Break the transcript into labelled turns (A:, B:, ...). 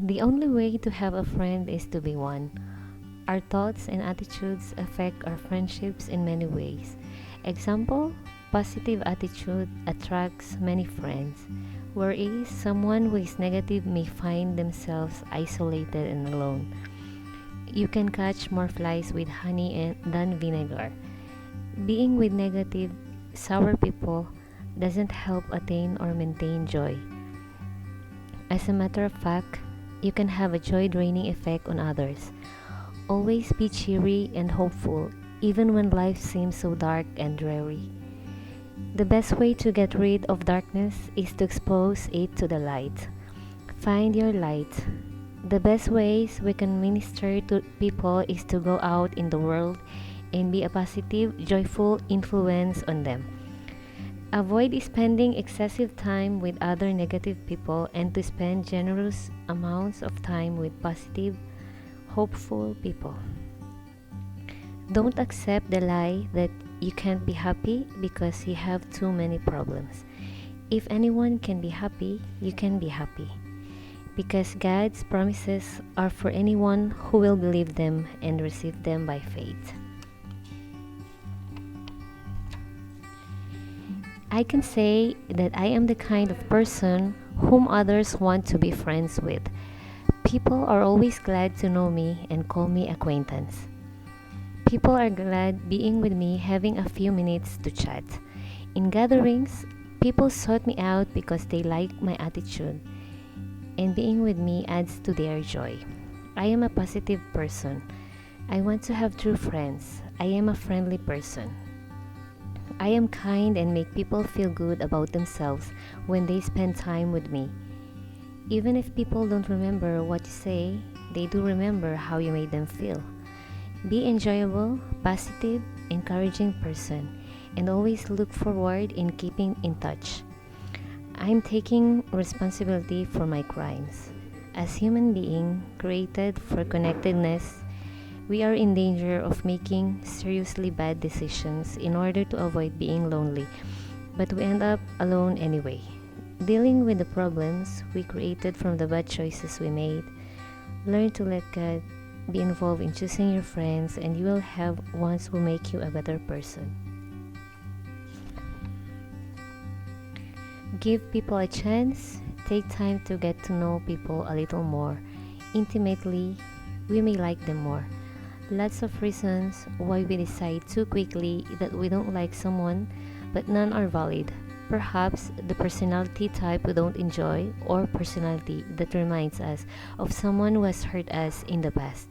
A: The only way to have a friend is to be one. Our thoughts and attitudes affect our friendships in many ways. Example, positive attitude attracts many friends, whereas someone who is negative may find themselves isolated and alone. You can catch more flies with honey than vinegar. Being with negative, sour people doesn't help attain or maintain joy. As a matter of fact, you can have a joy-draining effect on others. Always be cheery and hopeful, even when life seems so dark and dreary. The best way to get rid of darkness is to expose it to the light. Find your light. The best ways we can minister to people is to go out in the world and be a positive, joyful influence on them. Avoid spending excessive time with other negative people and to spend generous amounts of time with positive, hopeful people. Don't accept the lie that you can't be happy because you have too many problems. If anyone can be happy, you can be happy. Because God's promises are for anyone who will believe them and receive them by faith. I can say that I am the kind of person whom others want to be friends with. People are always glad to know me and call me acquaintance. People are glad being with me, having a few minutes to chat. In gatherings, people sought me out because they like my attitude, and being with me adds to their joy. I am a positive person. I want to have true friends. I am a friendly person. I am kind and make people feel good about themselves when they spend time with me. Even if people don't remember what you say, they do remember how you made them feel. Be enjoyable, positive, encouraging person, and always look forward in keeping in touch. I'm taking responsibility for my crimes. As human beings created for connectedness, we are in danger of making seriously bad decisions in order to avoid being lonely, but we end up alone anyway. Dealing with the problems we created from the bad choices we made, learn to let God be involved in choosing your friends, and you will have ones who make you a better person. Give people a chance. Take time to get to know people a little more intimately. We may like them more. Lots of reasons why we decide too quickly that we don't like someone, but none are valid. Perhaps the personality type we don't enjoy, or personality that reminds us of someone who has hurt us in the past.